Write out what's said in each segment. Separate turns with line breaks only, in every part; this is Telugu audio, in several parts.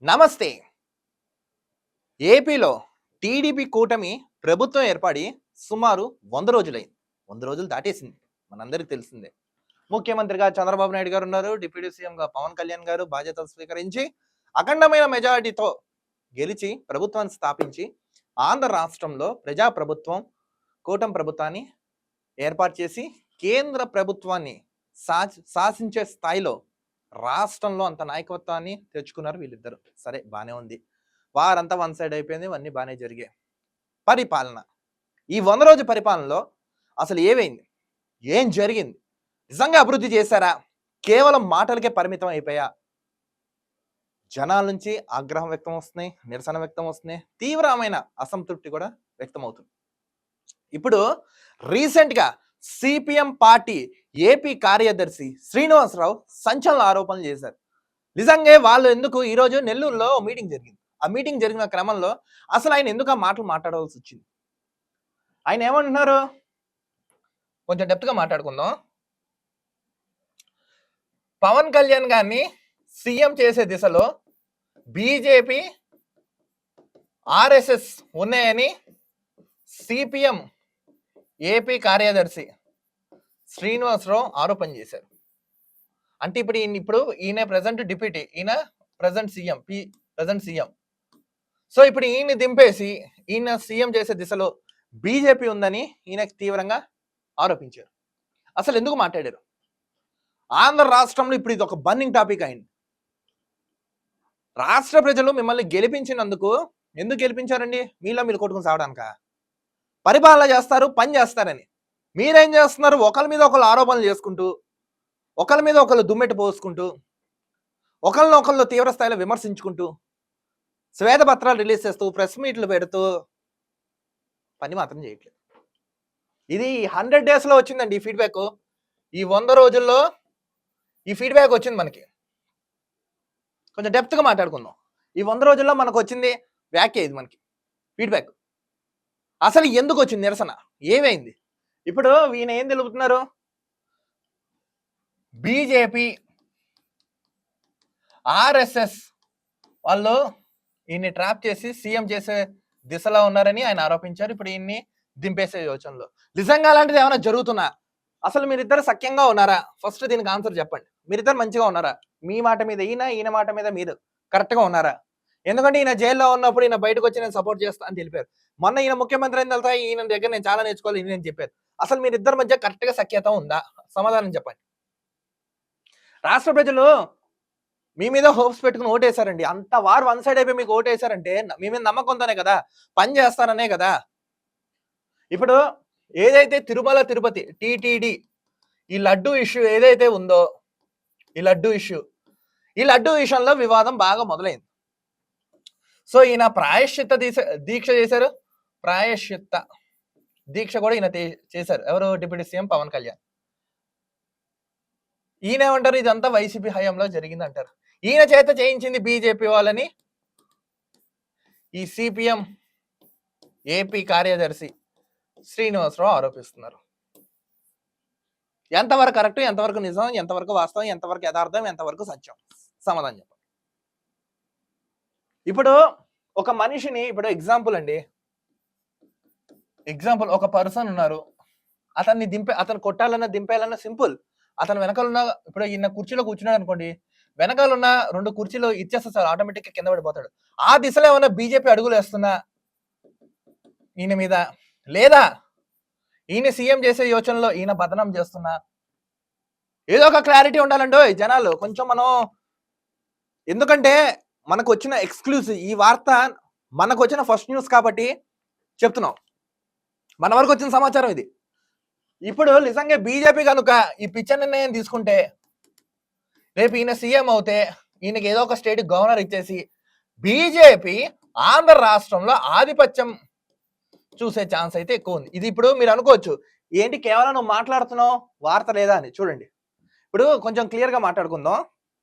నమస్తే. ఏపీలో టీడీపీ కూటమి ప్రభుత్వం ఏర్పడి సుమారు 100 రోజులైంది. 100 రోజులు దాటేసింది. మనందరికీ తెలిసిందే. ముఖ్యమంత్రిగా చంద్రబాబు నాయుడు గారు ఉన్నారు. డిప్యూటీ సీఎంగా పవన్ కళ్యాణ్ గారు బాధ్యతలు స్వీకరించి అఖండమైన మెజారిటీతో గెలిచి ప్రభుత్వాన్ని స్థాపించి ఆంధ్ర రాష్ట్రంలో ప్రజా ప్రభుత్వం కూటమి ప్రభుత్వాన్ని ఏర్పాటు చేసి కేంద్ర ప్రభుత్వాన్ని శాసించే స్థాయిలో రాష్ట్రంలో అంత నాయకత్వాన్ని తెచ్చుకున్నారు వీళ్ళిద్దరు. సరే బానే ఉంది. వారంతా వన్ సైడ్ అయిపోయింది. ఇవన్నీ బాగానే జరిగాయి. పరిపాలన, ఈ 100 రోజు పరిపాలనలో అసలు ఏమైంది, ఏం జరిగింది, నిజంగా అభివృద్ధి చేశారా, కేవలం మాటలకే పరిమితం అయిపోయా? జనాల నుంచి ఆగ్రహం వ్యక్తం వస్తున్నాయి, నిరసన వ్యక్తం వస్తున్నాయి, తీవ్రమైన అసంతృప్తి కూడా వ్యక్తం అవుతుంది. ఇప్పుడు రీసెంట్గా సిపిఎం పార్టీ ఏపీ కార్యదర్శి శ్రీనివాసరావు సంచలన ఆరోపణలు చేశారు. నిజంగా వాళ్ళు ఎందుకు ఈరోజు నెల్లూరులో మీటింగ్ జరిగింది. ఆ మీటింగ్ జరిగిన క్రమంలో అసలు ఆయన ఎందుకు ఆ మాటలు మాట్లాడవలసి వచ్చింది? ఆయన ఏమంటున్నారు, కొంచెం డెప్త్గా మాట్లాడుకుందాం. పవన్ కళ్యాణ్ గారిని సీఎం చేసే దిశలో బీజేపీ ఆర్ఎస్ఎస్ ఉన్నాయని సిపిఎం ఏపీ కార్యదర్శి శ్రీనివాసరావు ఆరోపణ చేశారు. అంటే ఇప్పుడు ఈయన ప్రజెంట్ డిప్యూటీ, ఈయన ప్రజెంట్ సీఎం. సో ఇప్పుడు ఈయన దింపేసి ఈయన సీఎం చేసే దిశలో బీజేపీ ఉందని ఈయన తీవ్రంగా ఆరోపించారు. అసలు ఎందుకు మాట్లాడారు? ఆంధ్ర రాష్ట్రంలో ఇప్పుడు ఇది ఒక బర్నింగ్ టాపిక్ అయింది. రాష్ట్ర ప్రజలు మిమ్మల్ని గెలిపించినందుకు ఎందుకు గెలిపించారండి? మీలో మీరు కొట్టుకుని సావడానిక? పరిపాలన చేస్తారు, పని చేస్తారని. మీరేం చేస్తున్నారు? ఒకరి మీద ఒకళ్ళు ఆరోపణలు చేసుకుంటూ, ఒకరి మీద ఒకళ్ళు దుమ్మెట్టు పోసుకుంటూ, ఒకళ్ళు తీవ్ర స్థాయిలో విమర్శించుకుంటూ, శ్వేతపత్రాలు రిలీజ్ చేస్తూ, ప్రెస్ మీట్లు పెడుతూ పని మాత్రం చేయట్లేదు. ఇది 100 డేస్లో వచ్చిందండి ఈ ఫీడ్బ్యాక్. ఈ 100 రోజుల్లో ఈ ఫీడ్బ్యాక్ వచ్చింది మనకి. కొంచెం డెప్త్గా మాట్లాడుకుందాం. ఈ 100 రోజుల్లో మనకు వచ్చింది వ్యాఖ్య, ఇది మనకి ఫీడ్బ్యాక్. అసలు ఎందుకు వచ్చింది నిరసన, ఏమైంది? ఇప్పుడు ఈయన ఏం తెలుపుతున్నారు? బీజేపీ ఆర్ఎస్ఎస్ వాళ్ళు ఈయన్ని ట్రాప్ చేసి సీఎం చేసే దిశలో ఉన్నారని ఆయన ఆరోపించారు. ఇప్పుడు ఈయన్ని దింపేసే యోచనలో. నిజంగా అలాంటిది ఏమైనా జరుగుతున్నా? అసలు మీరిద్దరు సఖ్యంగా ఉన్నారా? ఫస్ట్ దీనికి ఆన్సర్ చెప్పండి. మీరిద్దరు మంచిగా ఉన్నారా? మీ మాట మీద ఈయన మాట మీద మీరు కరెక్ట్గా ఉన్నారా? ఎందుకంటే ఈయన జైల్లో ఉన్నప్పుడు ఈయన బయటకు వచ్చి నేను సపోర్ట్ చేస్తా అని తెలిపారు. మొన్న ఈయన ముఖ్యమంత్రి అయిన తర్వాత ఈయన దగ్గర నేను చాలా నేర్చుకోవాలి నేను చెప్పారు. అసలు మీరిద్దరి మధ్య కరెక్ట్గా సఖ్యత ఉందా? సమాధానం చెప్పండి. రాష్ట్ర ప్రజలు మీ మీద హోప్స్ పెట్టుకుని ఓటేశారండి. అంత వారు వన్ సైడ్ అయిపోయి మీకు ఓటేశారంటే మీ మీద నమ్మకంతోనే కదా, పని చేస్తారనే కదా. ఇప్పుడు ఏదైతే తిరుమల తిరుపతి టీటీడీ ఈ లడ్డు ఇష్యూ ఏదైతే ఉందో, ఈ లడ్డు విషయంలో వివాదం బాగా మొదలైంది. సో ఈయన ప్రాయశ్చిత్త దీక్ష చేశారు. ప్రాయశ్చిత్త దీక్ష కూడా ఈయన చేశారు. ఎవరు? Deputy CM Pawan Kalyan. ఈయన ఏమంటారు? ఇదంతా వైసీపీ హయాంలో జరిగింది అంటారు. ఈయన చేత చేయించింది బీజేపీ వాళ్ళని ఈ సిపిఎం ఏపీ కార్యదర్శి శ్రీనివాసరావు ఆరోపిస్తున్నారు. ఎంతవరకు కరెక్ట్, ఎంతవరకు నిజం, ఎంతవరకు వాస్తవం, ఎంతవరకు యథార్థం, ఎంతవరకు సత్యం? సమాధానం చెప్పండి. ఇప్పుడు ఒక మనిషిని, ఇప్పుడు ఎగ్జాంపుల్ ఒక పర్సన్ ఉన్నారు, అతను కొట్టాలన్నా దింపేయాలన్నా సింపుల్. అతను వెనకాల ఉన్న, ఇప్పుడు ఈయన కుర్చీలో కూర్చున్నాడు అనుకోండి, వెనకాల ఉన్న 2 కుర్చీలు ఇచ్చేస్తా సార్, ఆటోమేటిక్గా కింద పడిపోతాడు. ఆ దిశలో ఏమన్నా బీజేపీ అడుగులు వేస్తున్నా ఈయన మీద, లేదా ఈయన సీఎం చేసే యోచనలో ఈయన బదనం చేస్తున్నా? ఏదో ఒక క్లారిటీ ఉండాలండి జనాలు కొంచెం. మనం ఎందుకంటే మనకు వచ్చిన ఎక్స్క్లూజివ్ ఈ వార్త, మనకు వచ్చిన ఫస్ట్ న్యూస్ కాబట్టి చెప్తున్నాం. మన వరకు వచ్చిన సమాచారం ఇది. ఇప్పుడు నిజంగా బీజేపీ కనుక ఈ పిచ్చ నిర్ణయం తీసుకుంటే, రేపు ఈయన సీఎం అవుతే ఈయనకి ఏదో ఒక స్టేట్ గవర్నర్ ఇచ్చేసి బీజేపీ ఆంధ్ర రాష్ట్రంలో ఆధిపత్యం చూసే ఛాన్స్ అయితే ఎక్కువ ఉంది. ఇది ఇప్పుడు మీరు అనుకోవచ్చు, ఏంటి కేవలం నువ్వు మాట్లాడుతున్నావు, వార్త లేదా అని. చూడండి, ఇప్పుడు కొంచెం క్లియర్గా మాట్లాడుకుందాం.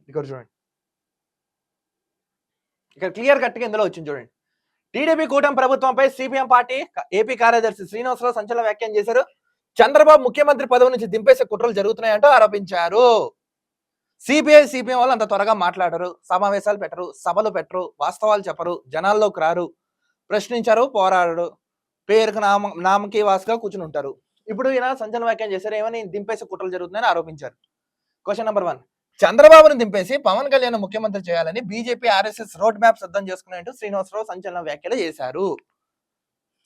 ఇక్కడ చూడండి, ఇక్కడ క్లియర్ కట్గా ఇందులో వచ్చింది చూడండి. టీడీపీ కూటమి ప్రభుత్వంపై సిపిఎం పార్టీ ఏపీ కార్యదర్శి శ్రీనివాసరావు సంచలన వ్యాఖ్యానం చేశారు. చంద్రబాబు ముఖ్యమంత్రి పదవి నుంచి దింపేసే కుట్రలు జరుగుతున్నాయంటూ ఆరోపించారు. సిపిఎం వాళ్ళు అంత త్వరగా మాట్లాడరు, సమావేశాలు పెట్టరు, సభలు పెట్టరు, వాస్తవాలు చెప్పరు, జనాల్లోకి రారు, ప్రశ్నించరు, పోరాడరు, పేరుకు నామకి వాసుగా కూర్చుని ఉంటారు. ఇప్పుడు ఈయన సంచలన వ్యాఖ్యలు చేశారు, ఏమని దింపేసి కుట్రలు జరుగుతుందని ఆరోపించారు. క్వశ్చన్ నెంబర్ 1, చంద్రబాబును దింపేసి పవన్ కళ్యాణ్ ముఖ్యమంత్రి చేయాలని బీజేపీ ఆర్ఎస్ఎస్ రోడ్ మ్యాప్ సిద్ధం చేసుకున్నట్టు శ్రీనివాసరావు సంచలన వ్యాఖ్యలు చేశారు.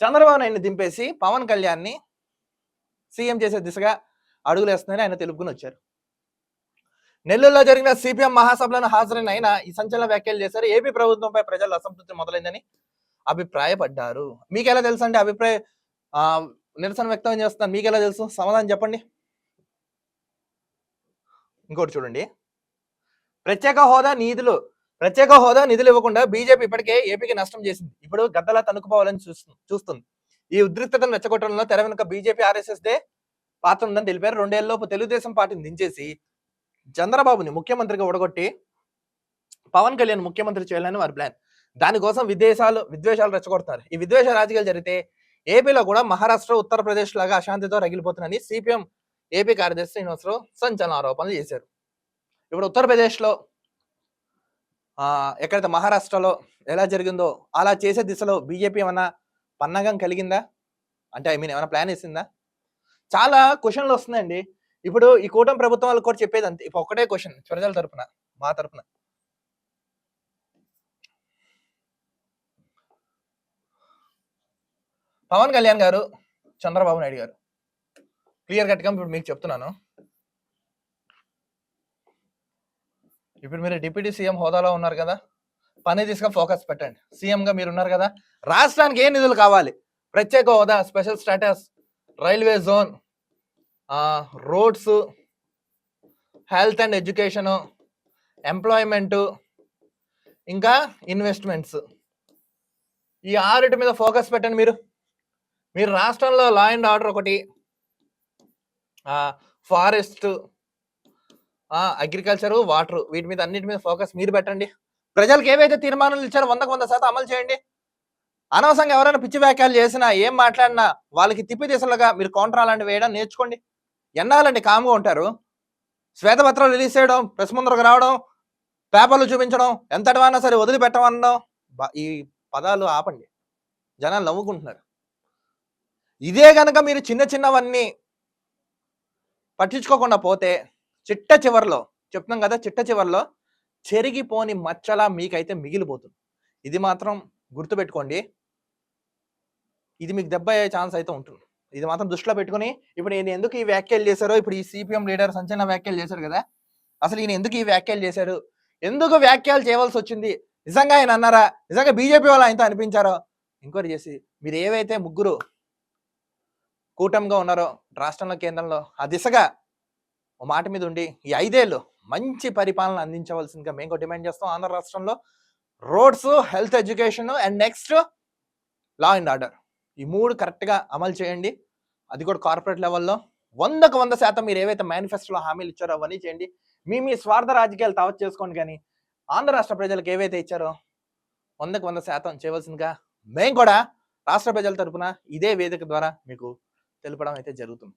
చంద్రబాబు నాయుడిని దింపేసి పవన్ కళ్యాణ్ ని సీఎం చేసే దిశగా అడుగులేస్తున్నారని ఆయన తెలుపుకుని వచ్చారు. నెల్లూరులో జరిగిన సిపిఎం మహాసభలను హాజరైన ఆయన ఈ సంచలన వ్యాఖ్యలు చేశారు. ఏపీ ప్రభుత్వంపై ప్రజల అసంతృప్తి మొదలైందని అభిప్రాయపడ్డారు. మీకు ఎలా తెలుసు అంటే నిరసన వ్యక్తం చేస్తున్నారు, మీకు ఎలా తెలుసు? సమాధానం చెప్పండి. ఇంకోటి చూడండి, ప్రత్యేక హోదా నిధులు ఇవ్వకుండా బీజేపీ ఇప్పటికే ఏపీకి నష్టం చేసింది. ఇప్పుడు గద్దలా తనుకుపోవాలని చూస్తుంది. ఈ ఉద్రిక్తతను రెచ్చగొట్టడంలో తెర వెనుక బీజేపీ ఆర్ఎస్ఎస్ దే పాత్ర ఉందని తెలిపారు. 2 ఏళ్లలోపు తెలుగుదేశం పార్టీని దించేసి చంద్రబాబుని ముఖ్యమంత్రిగా ఓడగొట్టి పవన్ కళ్యాణ్ ముఖ్యమంత్రి చేయాలని వారి ప్లాన్. దానికోసం విద్వేషాలు రెచ్చగొడుతున్నారు. ఈ విద్వేష రాజకీయాలు జరిగితే ఏపీలో కూడా మహారాష్ట్ర, ఉత్తరప్రదేశ్ లాగా అశాంతితో రగిలిపోతుందని సిపిఎం ఏపీ కార్యదర్శి శ్రీనివాసరావు సంచలన ఆరోపణలు చేశారు. ఇప్పుడు ఉత్తరప్రదేశ్లో ఎక్కడైతే మహారాష్ట్రలో ఎలా జరిగిందో అలా చేసే దిశలో బీజేపీ ఏమన్నా పన్నగం కలిగిందా? అంటే ఏమైనా ప్లాన్ వేసిందా? చాలా క్వశ్చన్లు వస్తున్నాయండి. ఇప్పుడు ఈ కూటమి ప్రభుత్వం వాళ్ళకి కూడా చెప్పేది అంతే. ఇప్పుడు ఒకటే క్వశ్చన్ ప్రజల తరపున, మా తరపున, పవన్ కళ్యాణ్ గారు, చంద్రబాబు నాయుడు గారు క్లియర్ కట్గా ఇప్పుడు మీకు చెప్తున్నాను. ఇప్పుడు మీరు డిప్యూటీ సీఎం హోదాలో ఉన్నారు కదా, పని దిశగా ఫోకస్ పెట్టండి. సీఎంగా మీరు ఉన్నారు కదా, రాష్ట్రానికి ఏ నిధులు కావాలి? ప్రత్యేక హోదా, special status, railway zone, roads, health and education, employment, ఇంకా ఇన్వెస్ట్మెంట్స్, ఈ 6 మీద ఫోకస్ పెట్టండి. మీరు రాష్ట్రంలో లా అండ్ ఆర్డర్ ఒకటి, ఫారెస్ట్, అగ్రికల్చరు, వాటర్, వీటి మీద అన్నిటి మీద ఫోకస్ మీరు పెట్టండి. ప్రజలకు ఏవైతే తీర్మానాలు ఇచ్చారో 100% అమలు చేయండి. అనవసరంగా ఎవరైనా పిచ్చి వ్యాఖ్యలు చేసినా, ఏం మాట్లాడినా వాళ్ళకి తిప్పి దిశలుగా మీరు కౌంటర్ అలాంటివి వేయడం నేర్చుకోండి. ఎన్నాలండి కామ్గా ఉంటారు? శ్వేతపత్రం రిలీజ్ చేయడం, ప్రెస్ ముందరకు రావడం, పేపర్లు చూపించడం, ఎంతటివన్నా సరే వదిలిపెట్టమనడం, ఈ పదాలు ఆపండి. జనాలు నవ్వుకుంటున్నారు. ఇదే కనుక మీరు చిన్నవన్నీ పట్టించుకోకుండా పోతే చిట్ట చివరిలో చెరిగిపోని మచ్చలా మీకైతే మిగిలిపోతుంది. ఇది మాత్రం గుర్తుపెట్టుకోండి. ఇది మీకు దెబ్బ అయ్యే ఛాన్స్ అయితే ఉంటుంది. ఇది మాత్రం దృష్టిలో పెట్టుకుని, ఇప్పుడు ఈయన ఎందుకు ఈ వ్యాఖ్యలు చేశారో, ఇప్పుడు ఈ సిపిఎం లీడర్ సంచలన వ్యాఖ్యలు చేశారు కదా, అసలు ఈయన ఎందుకు ఈ వ్యాఖ్యలు చేశారు, ఎందుకు వ్యాఖ్యలు చేయవలసి వచ్చింది, నిజంగా ఆయన అన్నారా, నిజంగా బీజేపీ వాళ్ళు ఆయనతో అనిపించారో ఎంక్వైరీ చేసి, మీరు ఏవైతే ముగ్గురు కూటమిగా ఉన్నారో రాష్ట్రంలో, కేంద్రంలో, ఆ దిశగా ఓ మాట మీద ఉండి ఈ 5 ఏళ్ళు మంచి పరిపాలన అందించవలసిందిగా మేము డిమాండ్ చేస్తాం. ఆంధ్ర రాష్ట్రంలో roads, health, education and next law and order, ఈ 3 కరెక్ట్గా అమలు చేయండి. అది కూడా కార్పొరేట్ లెవెల్లో 100% మీరు ఏవైతే మేనిఫెస్టోలో హామీలు ఇచ్చారో అవన్నీ చేయండి. మీ స్వార్థ రాజకీయాలు తావత్ చేసుకోండి, కానీ ఆంధ్ర రాష్ట్ర ప్రజలకు ఏవైతే ఇచ్చారో 100% చేయవలసిందిగా మేము కూడా రాష్ట్ర ప్రజల తరపున ఇదే వేదిక ద్వారా మీకు తెలపడం అయితే జరుగుతుంది.